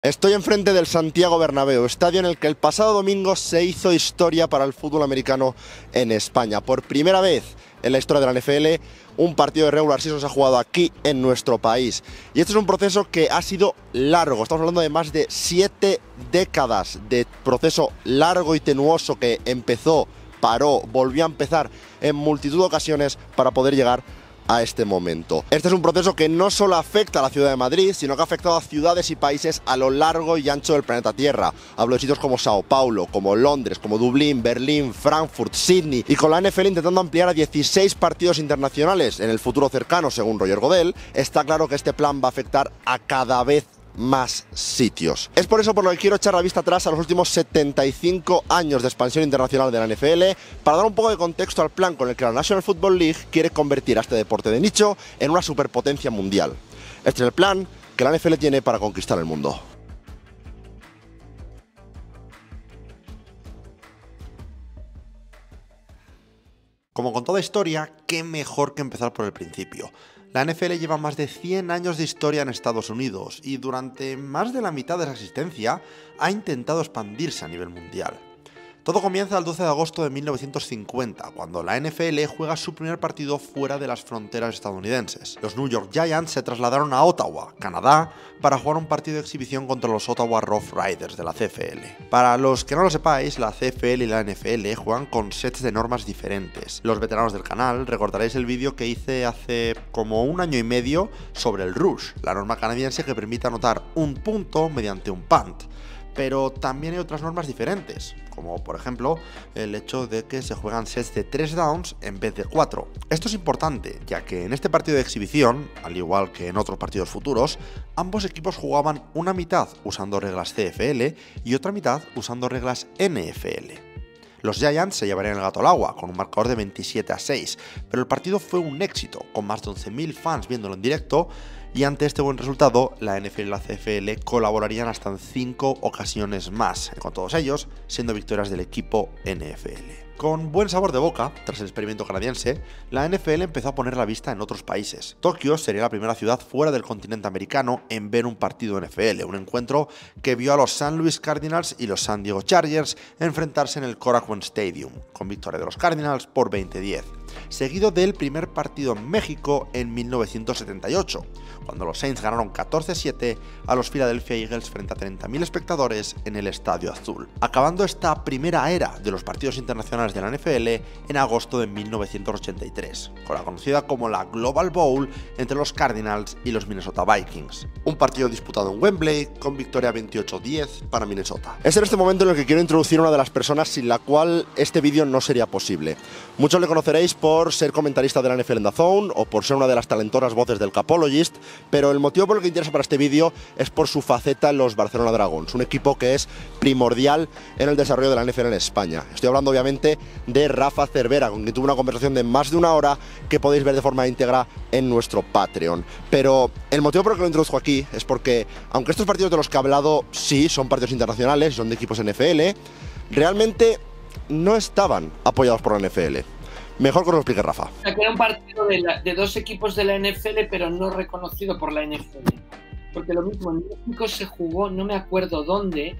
Estoy enfrente del Santiago Bernabéu, estadio en el que el pasado domingo se hizo historia para el fútbol americano en España. Por primera vez en la historia de la NFL, un partido de regular season se ha jugado aquí en nuestro país. Y este es un proceso que ha sido largo. Estamos hablando de más de 7 décadas de proceso largo y tenuoso que empezó, paró, volvió a empezar en multitud de ocasiones para poder llegar a este momento. Este es un proceso que no solo afecta a la ciudad de Madrid, sino que ha afectado a ciudades y países a lo largo y ancho del planeta Tierra. Hablo de sitios como Sao Paulo, como Londres, como Dublín, Berlín, Frankfurt, Sydney, y con la NFL intentando ampliar a 16 partidos internacionales en el futuro cercano, según Roger Goodell. Está claro que este plan va a afectar a cada vez más sitios. Es por eso por lo que quiero echar la vista atrás a los últimos 75 años de expansión internacional de la NFL, para dar un poco de contexto al plan con el que la National Football League quiere convertir a este deporte de nicho en una superpotencia mundial. Este es el plan que la NFL tiene para conquistar el mundo. Como con toda historia, qué mejor que empezar por el principio. La NFL lleva más de 100 años de historia en Estados Unidos y durante más de la mitad de esa existencia ha intentado expandirse a nivel mundial. Todo comienza el 12 de agosto de 1950, cuando la NFL juega su primer partido fuera de las fronteras estadounidenses. Los New York Giants se trasladaron a Ottawa, Canadá, para jugar un partido de exhibición contra los Ottawa Rough Riders de la CFL. Para los que no lo sepáis, la CFL y la NFL juegan con sets de normas diferentes. Los veteranos del canal recordaréis el vídeo que hice hace como un año y medio sobre el rush, la norma canadiense que permite anotar un punto mediante un punt. Pero también hay otras normas diferentes, como por ejemplo el hecho de que se juegan sets de 3 downs en vez de 4. Esto es importante, ya que en este partido de exhibición, al igual que en otros partidos futuros, ambos equipos jugaban una mitad usando reglas CFL y otra mitad usando reglas NFL. Los Giants se llevarían el gato al agua, con un marcador de 27-6, pero el partido fue un éxito, con más de 11.000 fans viéndolo en directo, y ante este buen resultado, la NFL y la CFL colaborarían hasta en 5 ocasiones más, con todos ellos siendo victorias del equipo NFL. Con buen sabor de boca, tras el experimento canadiense, la NFL empezó a poner la vista en otros países. Tokio sería la primera ciudad fuera del continente americano en ver un partido NFL, un encuentro que vio a los St. Louis Cardinals y los San Diego Chargers enfrentarse en el Korakuen Stadium, con victoria de los Cardinals por 20-10, seguido del primer partido en México en 1978, cuando los Saints ganaron 14-7 a los Philadelphia Eagles frente a 30.000 espectadores en el Estadio Azul, acabando esta primera era de los partidos internacionales de la NFL en agosto de 1983, con la conocida como la Global Bowl entre los Cardinals y los Minnesota Vikings. Un partido disputado en Wembley con victoria 28-10 para Minnesota. Es en este momento en el que quiero introducir a una de las personas sin la cual este vídeo no sería posible. Muchos le conoceréis por ser comentarista de la NFL en DAZN o por ser una de las talentosas voces del Capologist, pero el motivo por el que interesa para este vídeo es por su faceta en los Barcelona Dragons, un equipo que es primordial en el desarrollo de la NFL en España. Estoy hablando obviamente de Rafa Cervera, con quien tuve una conversación de más de una hora que podéis ver de forma íntegra en nuestro Patreon. Pero el motivo por el que lo introduzco aquí es porque, aunque estos partidos de los que he hablado sí son partidos internacionales, son de equipos NFL, realmente no estaban apoyados por la NFL. Mejor que lo explique Rafa. Era un partido de dos equipos de la NFL, pero no reconocido por la NFL. Porque lo mismo, en México se jugó, no me acuerdo dónde,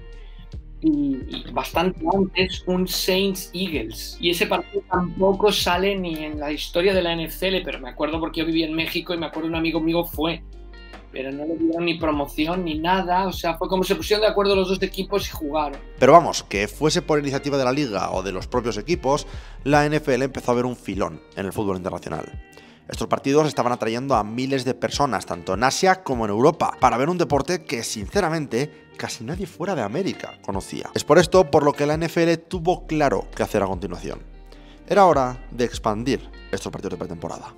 y bastante antes, un Saints-Eagles. Y ese partido tampoco sale ni en la historia de la NFL, pero me acuerdo porque yo vivía en México y me acuerdo un amigo mío fue. Pero no le dieron ni promoción ni nada, o sea, fue como se pusieron de acuerdo los dos equipos y jugaron. Pero vamos, que fuese por iniciativa de la liga o de los propios equipos, la NFL empezó a ver un filón en el fútbol internacional. Estos partidos estaban atrayendo a miles de personas, tanto en Asia como en Europa, para ver un deporte que, sinceramente, casi nadie fuera de América conocía. Es por esto por lo que la NFL tuvo claro qué hacer a continuación. Era hora de expandir estos partidos de pretemporada.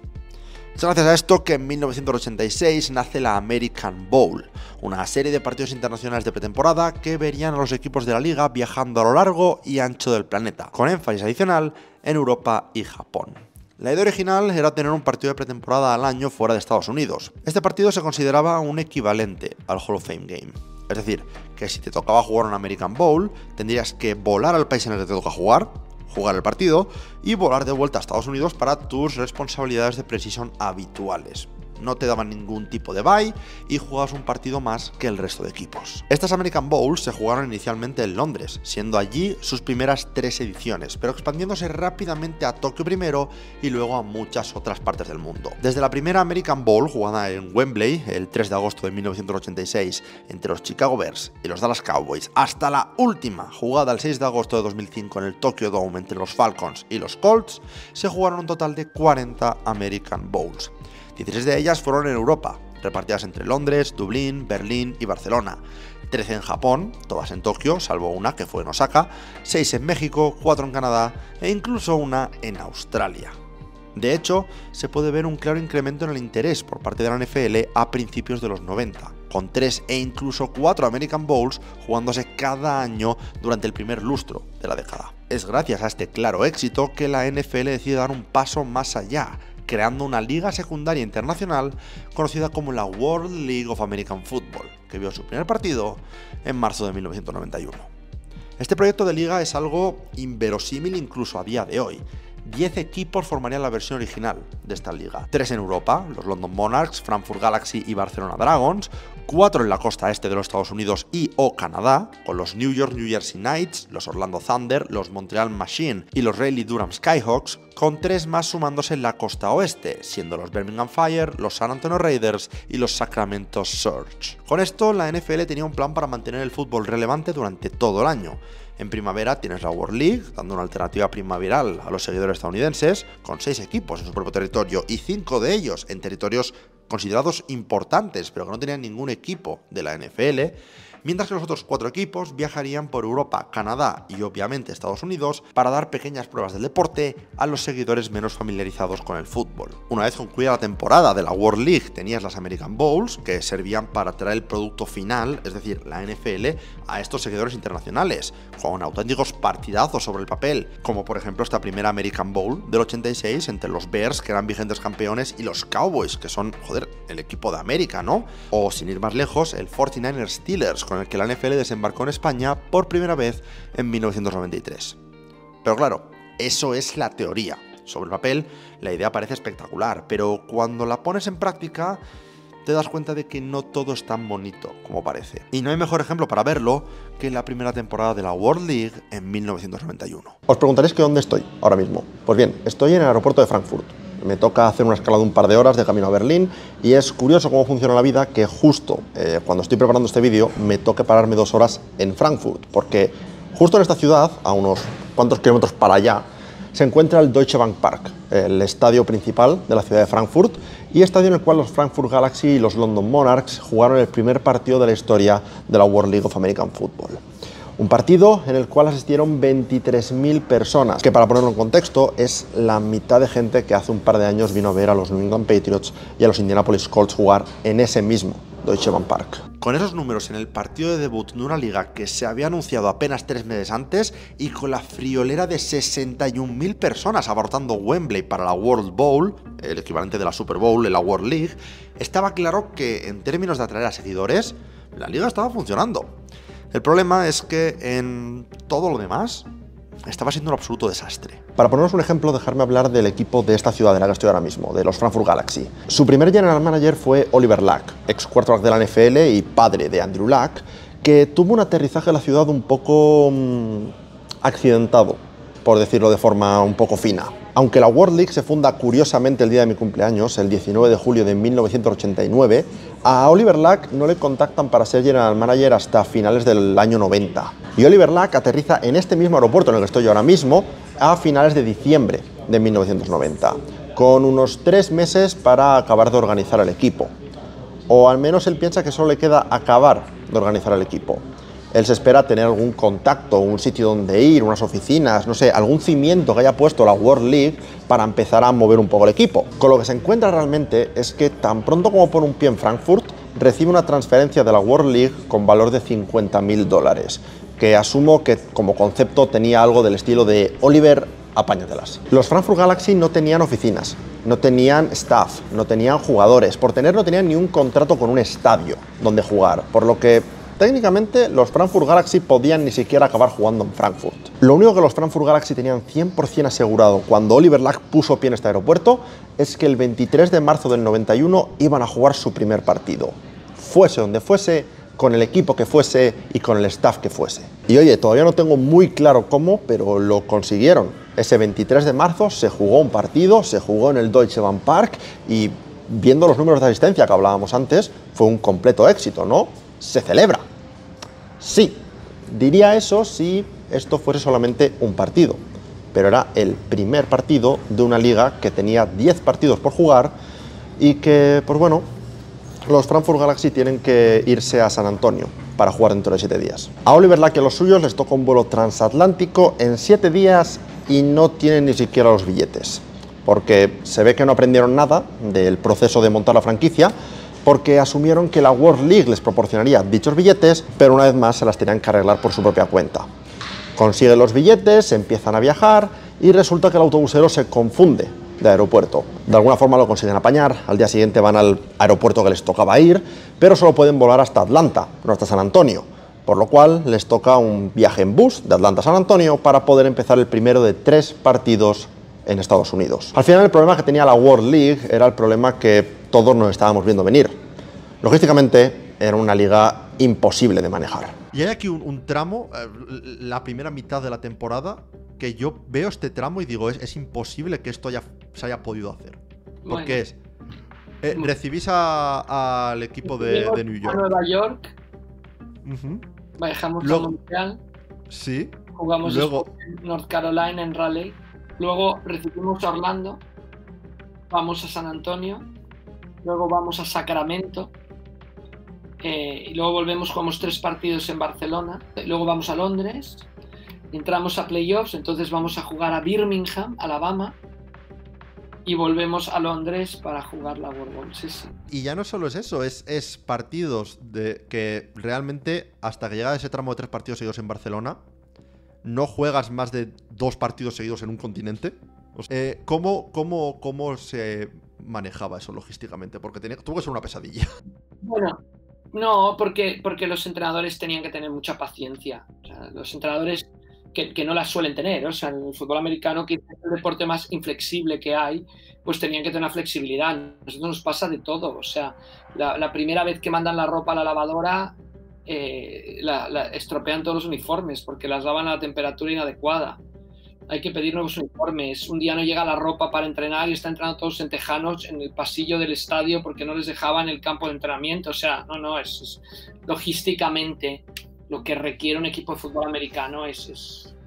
Es gracias a esto que en 1986 nace la American Bowl, una serie de partidos internacionales de pretemporada que verían a los equipos de la liga viajando a lo largo y ancho del planeta, con énfasis adicional en Europa y Japón. La idea original era tener un partido de pretemporada al año fuera de Estados Unidos. Este partido se consideraba un equivalente al Hall of Fame Game. Es decir, que si te tocaba jugar un American Bowl, tendrías que volar al país en el que te toca jugar el partido y volar de vuelta a Estados Unidos para tus responsabilidades de precision habituales. no te daban ningún tipo de bye y jugabas un partido más que el resto de equipos. Estas American Bowls se jugaron inicialmente en Londres, siendo allí sus primeras 3 ediciones, pero expandiéndose rápidamente a Tokio primero y luego a muchas otras partes del mundo. Desde la primera American Bowl jugada en Wembley el 3 de agosto de 1986 entre los Chicago Bears y los Dallas Cowboys, hasta la última jugada el 6 de agosto de 2005 en el Tokyo Dome entre los Falcons y los Colts, se jugaron un total de 40 American Bowls. 16 de ellas fueron en Europa, repartidas entre Londres, Dublín, Berlín y Barcelona. 13 en Japón, todas en Tokio, salvo una que fue en Osaka, 6 en México, 4 en Canadá e incluso una en Australia. De hecho, se puede ver un claro incremento en el interés por parte de la NFL a principios de los 90, con 3 e incluso 4 American Bowls jugándose cada año durante el primer lustro de la década. Es gracias a este claro éxito que la NFL decide dar un paso más allá, creando una liga secundaria internacional conocida como la World League of American Football, que vio su primer partido en marzo de 1991. Este proyecto de liga es algo inverosímil incluso a día de hoy. 10 equipos formarían la versión original de esta liga. 3 en Europa, los London Monarchs, Frankfurt Galaxy y Barcelona Dragons. 4 en la costa este de los Estados Unidos y o Canadá, con los New York New Jersey Knights, los Orlando Thunder, los Montreal Machine y los Raleigh Durham Skyhawks, con 3 más sumándose en la costa oeste, siendo los Birmingham Fire, los San Antonio Raiders y los Sacramento Surge. Con esto, la NFL tenía un plan para mantener el fútbol relevante durante todo el año. En primavera tienes la World League, dando una alternativa primaveral a los seguidores estadounidenses, con 6 equipos en su propio territorio y 5 de ellos en territorios considerados importantes, pero que no tenían ningún equipo de la NFL, mientras que los otros 4 equipos viajarían por Europa, Canadá y obviamente Estados Unidos para dar pequeñas pruebas del deporte a los seguidores menos familiarizados con el fútbol. Una vez concluida la temporada de la World League tenías las American Bowls, que servían para traer el producto final, es decir, la NFL, a estos seguidores internacionales, con auténticos partidazos sobre el papel, como por ejemplo esta primera American Bowl del 86 entre los Bears, que eran vigentes campeones, y los Cowboys, que son, joder, el equipo de América, ¿no? O, sin ir más lejos, el 49ers Steelers, con el que la NFL desembarcó en España por primera vez en 1993. Pero claro, eso es la teoría. Sobre el papel, la idea parece espectacular, pero cuando la pones en práctica, te das cuenta de que no todo es tan bonito como parece. Y no hay mejor ejemplo para verlo que la primera temporada de la World League en 1991. Os preguntaréis que dónde estoy ahora mismo. Pues bien, estoy en el aeropuerto de Frankfurt. Me toca hacer una escala de un par de horas de camino a Berlín y es curioso cómo funciona la vida que justo cuando estoy preparando este vídeo me toque pararme 2 horas en Frankfurt, porque justo en esta ciudad, a unos cuantos kilómetros para allá, se encuentra el Deutsche Bank Park, el estadio principal de la ciudad de Frankfurt y estadio en el cual los Frankfurt Galaxy y los London Monarchs jugaron el primer partido de la historia de la World League of American Football. Un partido en el cual asistieron 23.000 personas, que para ponerlo en contexto es la mitad de gente que hace un par de años vino a ver a los New England Patriots y a los Indianapolis Colts jugar en ese mismo Deutsche Bank Park. Con esos números en el partido de debut de una liga que se había anunciado apenas 3 meses antes y con la friolera de 61.000 personas abarrotando Wembley para la World Bowl, el equivalente de la Super Bowl en la World League, estaba claro que en términos de atraer a seguidores, la liga estaba funcionando. El problema es que en todo lo demás estaba siendo un absoluto desastre. Para poneros un ejemplo, dejarme hablar del equipo de esta ciudad en la que estoy ahora mismo, de los Frankfurt Galaxy. Su primer general manager fue Oliver Luck, ex quarterback de la NFL y padre de Andrew Luck, que tuvo un aterrizaje en la ciudad un poco accidentado, por decirlo de forma un poco fina. Aunque la World League se funda curiosamente el día de mi cumpleaños, el 19 de julio de 1989, a Oliver Luck no le contactan para ser general manager hasta finales del año 90. Y Oliver Luck aterriza en este mismo aeropuerto en el que estoy yo ahora mismo a finales de diciembre de 1990, con unos 3 meses para acabar de organizar el equipo. O al menos él piensa que solo le queda acabar de organizar el equipo. Él se espera tener algún contacto, un sitio donde ir, unas oficinas, no sé, algún cimiento que haya puesto la World League para empezar a mover un poco el equipo. Con lo que se encuentra realmente es que tan pronto como pone un pie en Frankfurt, recibe una transferencia de la World League con valor de $50.000, que asumo que como concepto tenía algo del estilo de Oliver, apáñatelas. Los Frankfurt Galaxy no tenían oficinas, no tenían staff, no tenían jugadores, por tener no tenían ni un contrato con un estadio donde jugar, por lo que técnicamente los Frankfurt Galaxy podían ni siquiera acabar jugando en Frankfurt. Lo único que los Frankfurt Galaxy tenían 100% asegurado cuando Oliver Lack puso pie en este aeropuerto es que el 23 de marzo del 91 iban a jugar su primer partido. Fuese donde fuese, con el equipo que fuese y con el staff que fuese. Y oye, todavía no tengo muy claro cómo, pero lo consiguieron. Ese 23 de marzo se jugó un partido, se jugó en el Deutsche Bank Park y viendo los números de asistencia que hablábamos antes, fue un completo éxito, ¿no? Se celebra. Sí, diría eso si esto fuese solamente un partido, pero era el primer partido de una liga que tenía 10 partidos por jugar y que, pues bueno, los Frankfurt Galaxy tienen que irse a San Antonio para jugar dentro de 7 días. A Oliver Lack y a los suyos les toca un vuelo transatlántico en 7 días y no tienen ni siquiera los billetes, porque se ve que no aprendieron nada del proceso de montar la franquicia, porque asumieron que la World League les proporcionaría dichos billetes, pero una vez más se las tenían que arreglar por su propia cuenta. Consiguen los billetes, empiezan a viajar y resulta que el autobusero se confunde de aeropuerto. De alguna forma lo consiguen apañar, al día siguiente van al aeropuerto que les tocaba ir, pero solo pueden volar hasta Atlanta, no hasta San Antonio, por lo cual les toca un viaje en bus de Atlanta a San Antonio para poder empezar el primero de 3 partidos en Estados Unidos. Al final el problema que tenía la World League era el problema que todos nos estábamos viendo venir. Logísticamente era una liga imposible de manejar. Y hay aquí un tramo, la primera mitad de la temporada, que yo veo este tramo y digo, es imposible que esto se haya podido hacer. Porque recibís al equipo de New York. A Nueva York. Uh-huh. Viajamos a Montreal. Sí. Jugamos luego en North Carolina, en Raleigh. Luego recibimos a Orlando. Vamos a San Antonio. Luego vamos a Sacramento. Y luego volvemos, jugamos 3 partidos en Barcelona. Luego vamos a Londres. Entramos a playoffs, entonces vamos a jugar a Birmingham, Alabama, y volvemos a Londres para jugar la World Bowl. Sí, sí. Y ya no solo es eso, es partidos de que realmente hasta que llega ese tramo de 3 partidos seguidos en Barcelona, no juegas más de 2 partidos seguidos en un continente. O sea, ¿cómo se manejaba eso logísticamente? Porque tuvo que ser una pesadilla. Bueno, no, porque los entrenadores tenían que tener mucha paciencia. O sea, los entrenadores que no la suelen tener, ¿no? O sea, en el fútbol americano, que es el deporte más inflexible que hay, pues tenían que tener una flexibilidad. A nosotros nos pasa de todo. O sea, la primera vez que mandan la ropa a la lavadora, la estropean todos los uniformes porque las lavan a la temperatura inadecuada. Hay que pedir nuevos uniformes. Un día no llega la ropa para entrenar y están entrenando todos en tejanos en el pasillo del estadio porque no les dejaban el campo de entrenamiento. O sea, es logísticamente lo que requiere un equipo de fútbol americano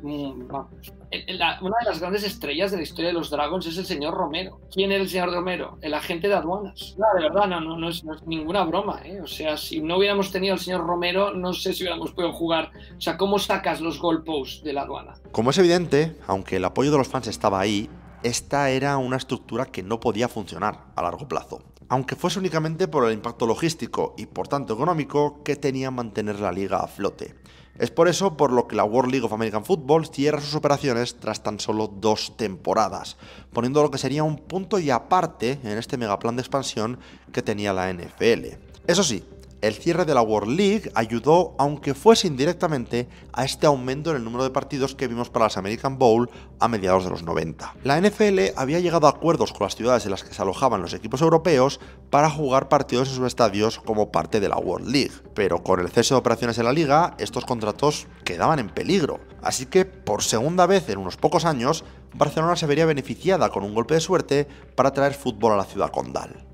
una de las grandes estrellas de la historia de los Dragons es el señor Romero. ¿Quién era el señor Romero? El agente de aduanas. No, de verdad, no es ninguna broma, ¿eh? O sea, si no hubiéramos tenido al señor Romero, no sé si hubiéramos podido jugar. O sea, ¿cómo sacas los goalposts de la aduana? Como es evidente, aunque el apoyo de los fans estaba ahí, esta era una estructura que no podía funcionar a largo plazo. Aunque fuese únicamente por el impacto logístico y por tanto económico que tenía mantener la liga a flote. Es por eso por lo que la World League of American Football cierra sus operaciones tras tan solo 2 temporadas, poniendo lo que sería un punto y aparte en este megaplan de expansión que tenía la NFL. Eso sí, el cierre de la World League ayudó, aunque fuese indirectamente, a este aumento en el número de partidos que vimos para las American Bowl a mediados de los 90. La NFL había llegado a acuerdos con las ciudades en las que se alojaban los equipos europeos para jugar partidos en sus estadios como parte de la World League, pero con el cese de operaciones en la liga, estos contratos quedaban en peligro. Así que, por segunda vez en unos pocos años, Barcelona se vería beneficiada con un golpe de suerte para traer fútbol a la ciudad condal.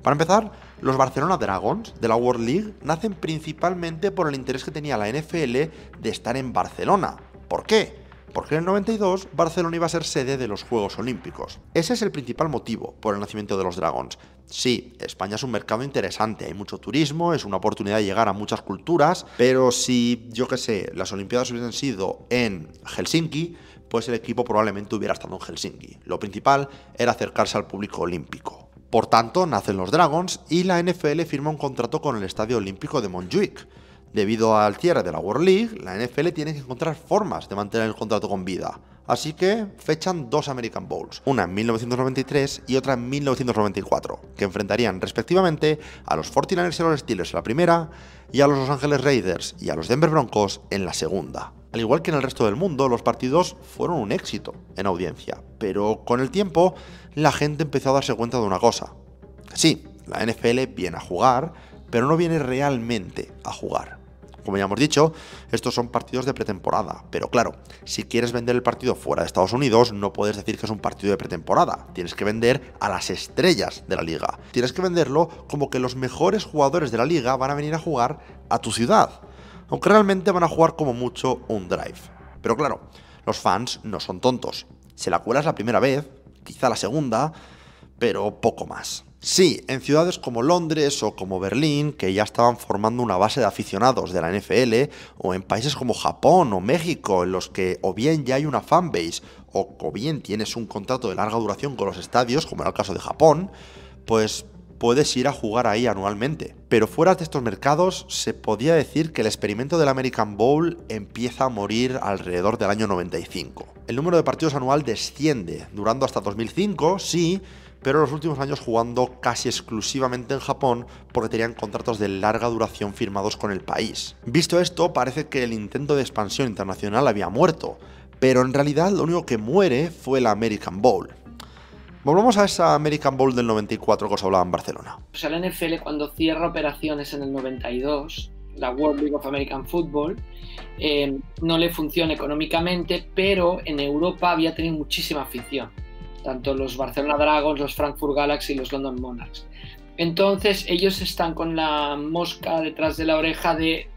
Para empezar, los Barcelona Dragons de la World League nacen principalmente por el interés que tenía la NFL de estar en Barcelona. ¿Por qué? Porque en el 92 Barcelona iba a ser sede de los Juegos Olímpicos. Ese es el principal motivo por el nacimiento de los Dragons. Sí, España es un mercado interesante, hay mucho turismo, es una oportunidad de llegar a muchas culturas, pero si, yo qué sé, las Olimpiadas hubiesen sido en Helsinki, pues el equipo probablemente hubiera estado en Helsinki. Lo principal era acercarse al público olímpico. Por tanto, nacen los Dragons y la NFL firma un contrato con el Estadio Olímpico de Montjuïc. Debido al cierre de la World League, la NFL tiene que encontrar formas de mantener el contrato con vida. Así que fechan 2 American Bowls, una en 1993 y otra en 1994, que enfrentarían respectivamente a los 49ers y a los Steelers en la primera, y a los Los Angeles Raiders y a los Denver Broncos en la segunda. Al igual que en el resto del mundo, los partidos fueron un éxito en audiencia, pero con el tiempo la gente empezó a darse cuenta de una cosa. Sí, la NFL viene a jugar, pero no viene realmente a jugar. Como ya hemos dicho, estos son partidos de pretemporada, pero claro, si quieres vender el partido fuera de Estados Unidos, no puedes decir que es un partido de pretemporada. Tienes que vender a las estrellas de la liga. Tienes que venderlo como que los mejores jugadores de la liga van a venir a jugar a tu ciudad, aunque realmente van a jugar como mucho un drive. Pero claro, los fans no son tontos. Se la cuelas la primera vez, quizá la segunda, pero poco más. Sí, en ciudades como Londres o como Berlín, que ya estaban formando una base de aficionados de la NFL, o en países como Japón o México, en los que o bien ya hay una fanbase, o bien tienes un contrato de larga duración con los estadios, como era el caso de Japón, pues puedes ir a jugar ahí anualmente. Pero fuera de estos mercados, se podía decir que el experimento del American Bowl empieza a morir alrededor del año 95. El número de partidos anual desciende, durando hasta 2005, sí, pero en los últimos años jugando casi exclusivamente en Japón porque tenían contratos de larga duración firmados con el país. Visto esto, parece que el intento de expansión internacional había muerto, pero en realidad lo único que muere fue la American Bowl. Volvamos a esa American Bowl del 94 que os hablaba en Barcelona. Pues la NFL, cuando cierra operaciones en el 92, la World League of American Football, no le funciona económicamente, pero en Europa había tenido muchísima afición. Tanto los Barcelona Dragons, los Frankfurt Galaxy y los London Monarchs. Entonces ellos están con la mosca detrás de la oreja de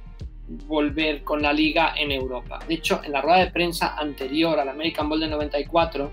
volver con la liga en Europa. De hecho, en la rueda de prensa anterior al American Bowl del 94,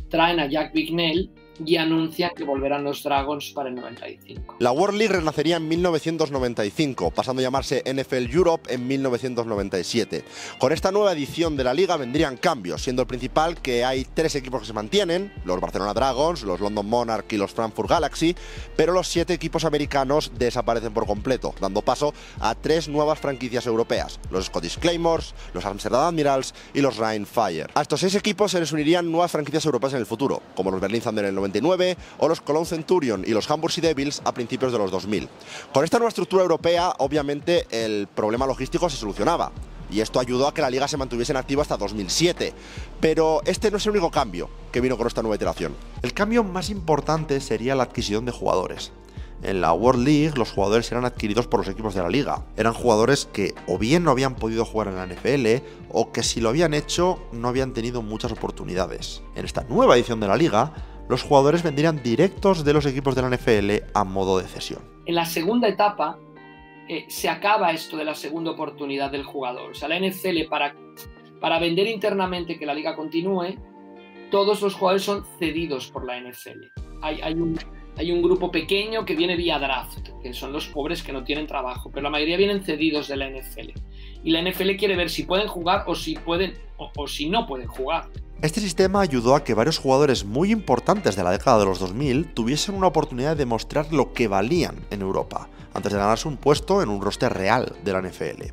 traen a Jack Bignell y anuncian que volverán los Dragons para el 95. La World League renacería en 1995, pasando a llamarse NFL Europe en 1997. Con esta nueva edición de la liga vendrían cambios, siendo el principal que hay 3 equipos que se mantienen, los Barcelona Dragons, los London Monarchs y los Frankfurt Galaxy, pero los 7 equipos americanos desaparecen por completo, dando paso a 3 nuevas franquicias europeas, los Scottish Claymores, los Amsterdam Admirals y los Rhein Fire. A estos 6 equipos se les unirían nuevas franquicias europeas en el futuro, como los Berlin Thunder en el 99 o los Cologne Centurion y los Hamburg Sea Devils a principios de los 2000. Con esta nueva estructura europea, obviamente, el problema logístico se solucionaba, y esto ayudó a que la liga se mantuviese en activo hasta 2007. Pero este no es el único cambio que vino con esta nueva iteración. El cambio más importante sería la adquisición de jugadores. En la World League los jugadores eran adquiridos por los equipos de la liga. Eran jugadores que o bien no habían podido jugar en la NFL o que si lo habían hecho no habían tenido muchas oportunidades. En esta nueva edición de la liga, los jugadores vendrían directos de los equipos de la NFL a modo de cesión. En la segunda etapa se acaba esto de la segunda oportunidad del jugador. O sea, la NFL para vender internamente que la liga continúe, todos los jugadores son cedidos por la NFL. Hay un grupo pequeño que viene vía draft, que son los pobres que no tienen trabajo, pero la mayoría vienen cedidos de la NFL. Y la NFL quiere ver si pueden jugar o si pueden o si no pueden jugar. Este sistema ayudó a que varios jugadores muy importantes de la década de los 2000 tuviesen una oportunidad de demostrar lo que valían en Europa, antes de ganarse un puesto en un roster real de la NFL.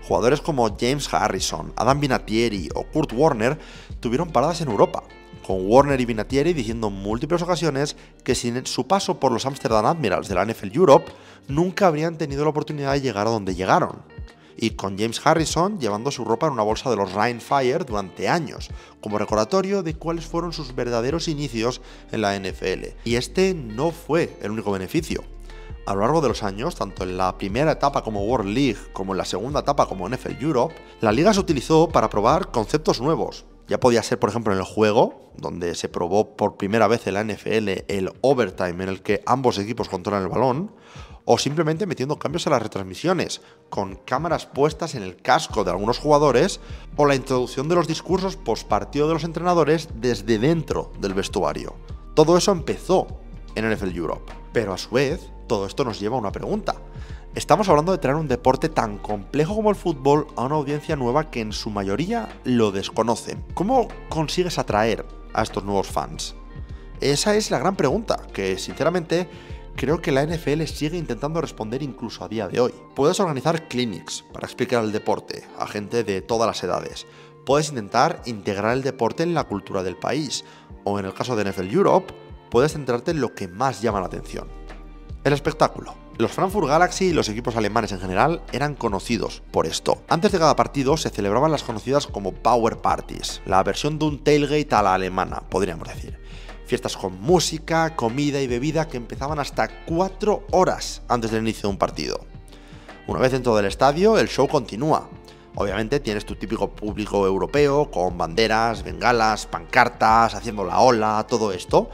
Jugadores como James Harrison, Adam Vinatieri o Kurt Warner tuvieron paradas en Europa, con Warner y Vinatieri diciendo en múltiples ocasiones que sin su paso por los Amsterdam Admirals de la NFL Europe nunca habrían tenido la oportunidad de llegar a donde llegaron. Y con James Harrison llevando su ropa en una bolsa de los Rhein Fire durante años, como recordatorio de cuáles fueron sus verdaderos inicios en la NFL. Y este no fue el único beneficio. A lo largo de los años, tanto en la primera etapa como World League, como en la segunda etapa como NFL Europe, la liga se utilizó para probar conceptos nuevos. Ya podía ser, por ejemplo, en el juego, donde se probó por primera vez en la NFL el overtime en el que ambos equipos controlan el balón, o simplemente metiendo cambios a las retransmisiones, con cámaras puestas en el casco de algunos jugadores, o la introducción de los discursos postpartido de los entrenadores desde dentro del vestuario. Todo eso empezó en NFL Europe. Pero a su vez, todo esto nos lleva a una pregunta. Estamos hablando de traer un deporte tan complejo como el fútbol a una audiencia nueva que en su mayoría lo desconoce. ¿Cómo consigues atraer a estos nuevos fans? Esa es la gran pregunta, que sinceramente creo que la NFL sigue intentando responder incluso a día de hoy. Puedes organizar clinics para explicar el deporte a gente de todas las edades. Puedes intentar integrar el deporte en la cultura del país. O en el caso de NFL Europe, puedes centrarte en lo que más llama la atención: el espectáculo. Los Frankfurt Galaxy y los equipos alemanes en general eran conocidos por esto. Antes de cada partido se celebraban las conocidas como Power Parties, la versión de un tailgate a la alemana, podríamos decir. Fiestas con música, comida y bebida que empezaban hasta 4 horas antes del inicio de un partido. Una vez dentro del estadio, el show continúa. Obviamente tienes tu típico público europeo con banderas, bengalas, pancartas, haciendo la ola, todo esto,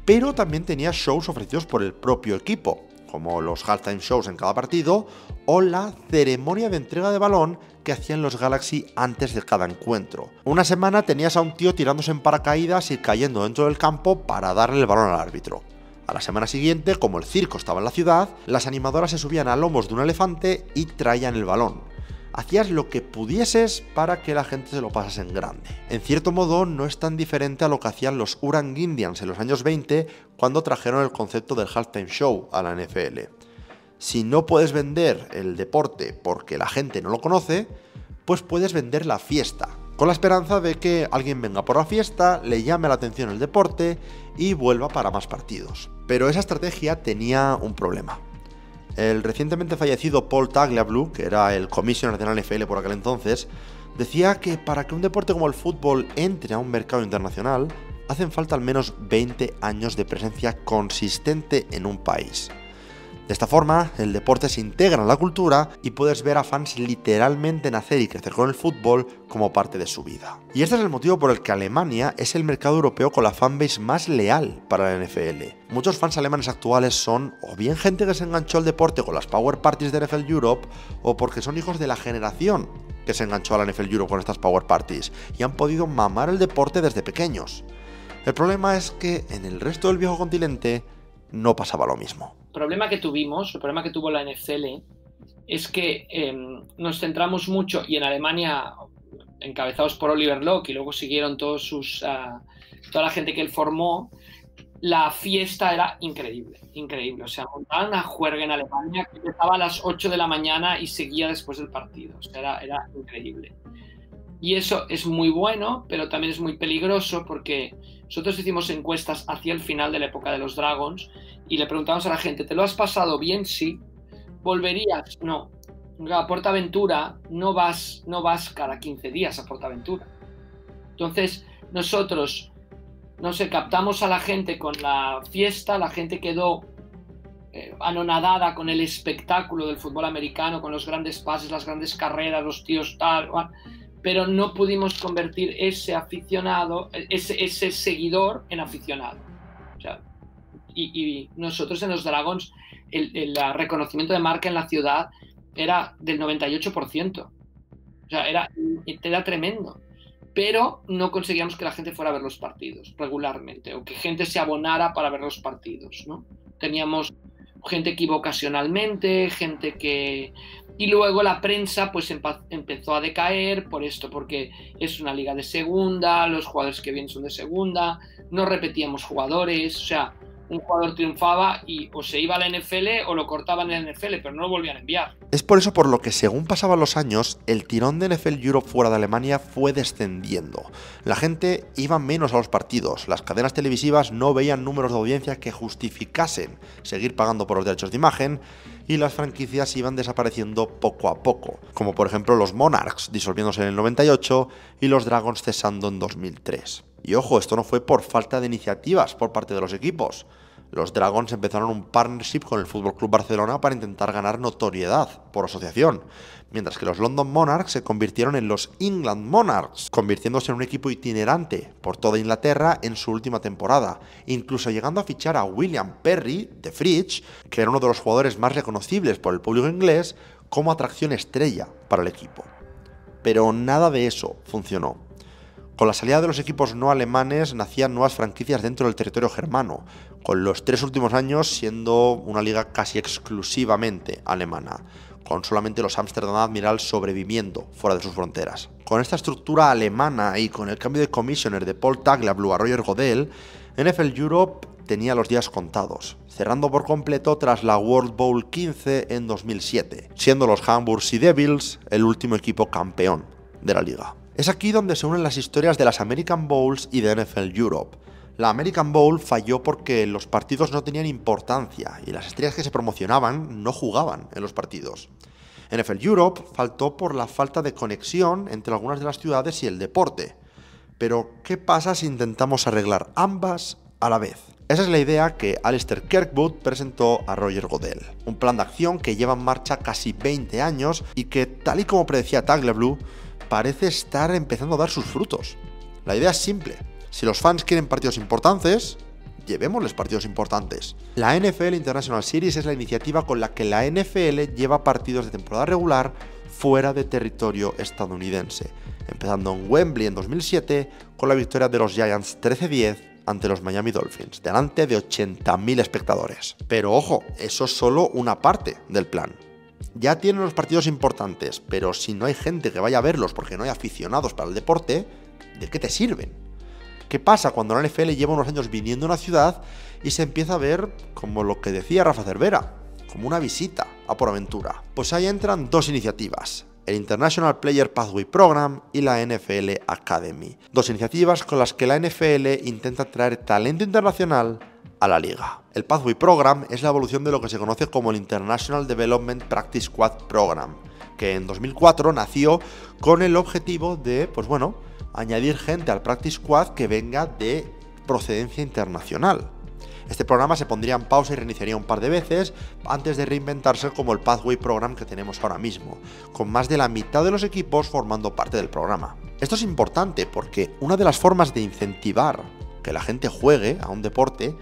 pero también tenías shows ofrecidos por el propio equipo, como los halftime shows en cada partido o la ceremonia de entrega de balón que hacían los Galaxy antes de cada encuentro. Una semana tenías a un tío tirándose en paracaídas y cayendo dentro del campo para darle el balón al árbitro. A la semana siguiente, como el circo estaba en la ciudad, las animadoras se subían a lomos de un elefante y traían el balón. Hacías lo que pudieses para que la gente se lo pasase en grande. En cierto modo, no es tan diferente a lo que hacían los Orange Indians en los años 20 cuando trajeron el concepto del halftime show a la NFL. Si no puedes vender el deporte porque la gente no lo conoce, pues puedes vender la fiesta, con la esperanza de que alguien venga por la fiesta, le llame la atención el deporte y vuelva para más partidos. Pero esa estrategia tenía un problema. El recientemente fallecido Paul Tagliabue, que era el commissioner de la NFL por aquel entonces, decía que para que un deporte como el fútbol entre a un mercado internacional, hacen falta al menos 20 años de presencia consistente en un país. De esta forma, el deporte se integra en la cultura y puedes ver a fans literalmente nacer y crecer con el fútbol como parte de su vida. Y este es el motivo por el que Alemania es el mercado europeo con la fanbase más leal para la NFL. Muchos fans alemanes actuales son o bien gente que se enganchó al deporte con las Power Parties de NFL Europe o porque son hijos de la generación que se enganchó a la NFL Europe con estas Power Parties y han podido mamar el deporte desde pequeños. El problema es que en el resto del viejo continente no pasaba lo mismo. El problema que tuvo la NFL es que nos centramos mucho, y en Alemania, encabezados por Oliver Locke, y luego siguieron toda la gente que él formó, la fiesta era increíble. O sea, montaban una juerga en Alemania que empezaba a las 8 de la mañana y seguía después del partido. O sea, era increíble. Y eso es muy bueno, pero también es muy peligroso porque nosotros hicimos encuestas hacia el final de la época de los Dragons y le preguntamos a la gente, ¿te lo has pasado bien? Sí. ¿Volverías? No. A PortAventura no vas cada 15 días a PortAventura. Entonces, nosotros, captamos a la gente con la fiesta, la gente quedó anonadada con el espectáculo del fútbol americano, con los grandes pases, las grandes carreras, los tíos tal, pero no pudimos convertir ese aficionado, ese seguidor en aficionado. O sea, y nosotros en los Dragons, el reconocimiento de marca en la ciudad era del 98%. O sea, era tremendo. Pero no conseguíamos que la gente fuera a ver los partidos regularmente, o que gente se abonara para ver los partidos, ¿no? Teníamos gente que iba ocasionalmente, gente que... Y luego la prensa pues empezó a decaer por esto, porque es una liga de segunda, los jugadores que vienen son de segunda, no repetíamos jugadores, o sea, un jugador triunfaba y o se iba a la NFL o lo cortaban en la NFL, pero no lo volvían a enviar. Es por eso por lo que según pasaban los años, el tirón de NFL Europe fuera de Alemania fue descendiendo. La gente iba menos a los partidos, las cadenas televisivas no veían números de audiencia que justificasen seguir pagando por los derechos de imagen y las franquicias iban desapareciendo poco a poco, como por ejemplo los Monarchs disolviéndose en el 98 y los Dragons cesando en 2003. Y ojo, esto no fue por falta de iniciativas por parte de los equipos. Los Dragons empezaron un partnership con el FC Barcelona para intentar ganar notoriedad por asociación, mientras que los London Monarchs se convirtieron en los England Monarchs, convirtiéndose en un equipo itinerante por toda Inglaterra en su última temporada, incluso llegando a fichar a William Perry de Fridge, que era uno de los jugadores más reconocibles por el público inglés, como atracción estrella para el equipo. Pero nada de eso funcionó. Con la salida de los equipos no alemanes nacían nuevas franquicias dentro del territorio germano, con los 3 últimos años siendo una liga casi exclusivamente alemana, con solamente los Amsterdam Admirals sobreviviendo fuera de sus fronteras. Con esta estructura alemana y con el cambio de commissioner de Paul Tagliabue a Roger Goodell, NFL Europe tenía los días contados, cerrando por completo tras la World Bowl 15 en 2007, siendo los Hamburg Sea Devils el último equipo campeón de la liga. Es aquí donde se unen las historias de las American Bowls y de NFL Europe. La American Bowl falló porque los partidos no tenían importancia y las estrellas que se promocionaban no jugaban en los partidos. NFL Europe faltó por la falta de conexión entre algunas de las ciudades y el deporte. Pero, ¿qué pasa si intentamos arreglar ambas a la vez? Esa es la idea que Alistair Kirkwood presentó a Roger Goodell. Un plan de acción que lleva en marcha casi 20 años y que, tal y como predecía Tagliabue, parece estar empezando a dar sus frutos. La idea es simple. Si los fans quieren partidos importantes, llevémosles partidos importantes. La NFL International Series es la iniciativa con la que la NFL lleva partidos de temporada regular fuera de territorio estadounidense, empezando en Wembley en 2007 con la victoria de los Giants 13-10 ante los Miami Dolphins, delante de 80.000 espectadores. Pero ojo, eso es solo una parte del plan. Ya tienen los partidos importantes, pero si no hay gente que vaya a verlos porque no hay aficionados para el deporte, ¿de qué te sirven? ¿Qué pasa cuando la NFL lleva unos años viniendo a una ciudad y se empieza a ver como lo que decía Rafa Cervera, como una visita a por aventura? Pues ahí entran dos iniciativas, el International Player Pathway Program y la NFL Academy. Dos iniciativas con las que la NFL intenta traer talento internacional a la liga. El Pathway Program es la evolución de lo que se conoce como el International Development Practice Squad Program, que en 2004 nació con el objetivo de, añadir gente al Practice Squad que venga de procedencia internacional. Este programa se pondría en pausa y reiniciaría un par de veces antes de reinventarse como el Pathway Program que tenemos ahora mismo, con más de la mitad de los equipos formando parte del programa. Esto es importante porque una de las formas de incentivar que la gente juegue a un deporte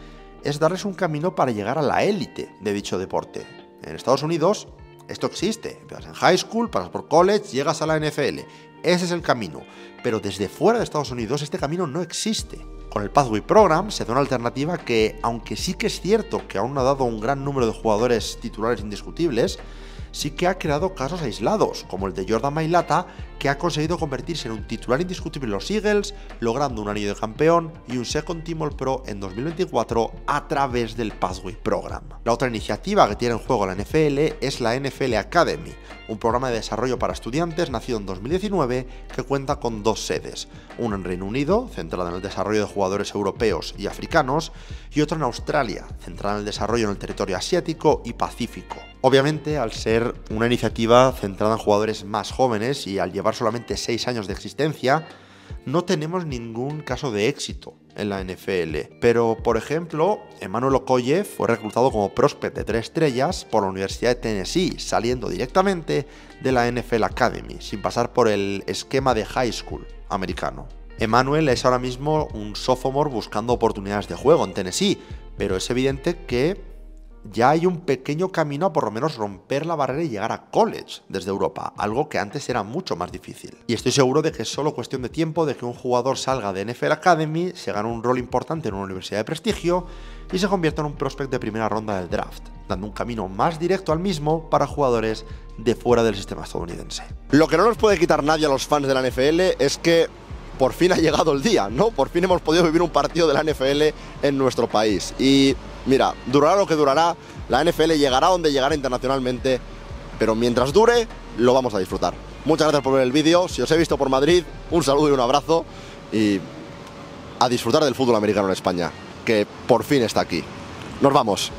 es darles un camino para llegar a la élite de dicho deporte. En Estados Unidos esto existe, empiezas en high school, pasas por college, llegas a la NFL. Ese es el camino, pero desde fuera de Estados Unidos este camino no existe. Con el Pathway Program se da una alternativa que, aunque sí que es cierto que aún no ha dado un gran número de jugadores titulares indiscutibles, sí que ha creado casos aislados, como el de Jordan Mailata, que ha conseguido convertirse en un titular indiscutible en los Eagles, logrando un anillo de campeón y un Second Team All Pro en 2024 a través del Pathway Program. La otra iniciativa que tiene en juego la NFL es la NFL Academy, un programa de desarrollo para estudiantes nacido en 2019 que cuenta con dos sedes, una en Reino Unido, centrada en el desarrollo de jugadores europeos y africanos, y otra en Australia, centrada en el desarrollo en el territorio asiático y pacífico. Obviamente, al ser una iniciativa centrada en jugadores más jóvenes y al llevar solamente 6 años de existencia, no tenemos ningún caso de éxito en la NFL. Pero, por ejemplo, Emmanuel Okoye fue reclutado como prospect de 3 estrellas por la Universidad de Tennessee, saliendo directamente de la NFL Academy, sin pasar por el esquema de high school americano. Emmanuel es ahora mismo un sophomore buscando oportunidades de juego en Tennessee, pero es evidente que ya hay un pequeño camino a por lo menos romper la barrera y llegar a college desde Europa, algo que antes era mucho más difícil. Y estoy seguro de que es solo cuestión de tiempo de que un jugador salga de NFL Academy, se gane un rol importante en una universidad de prestigio y se convierta en un prospect de primera ronda del draft, dando un camino más directo al mismo para jugadores de fuera del sistema estadounidense. Lo que no nos puede quitar nadie a los fans de la NFL es que por fin ha llegado el día, ¿no? Por fin hemos podido vivir un partido de la NFL en nuestro país. Y mira, durará lo que durará, la NFL llegará donde llegará internacionalmente, pero mientras dure, lo vamos a disfrutar. Muchas gracias por ver el vídeo, si os he visto por Madrid, un saludo y un abrazo, y a disfrutar del fútbol americano en España, que por fin está aquí. Nos vamos.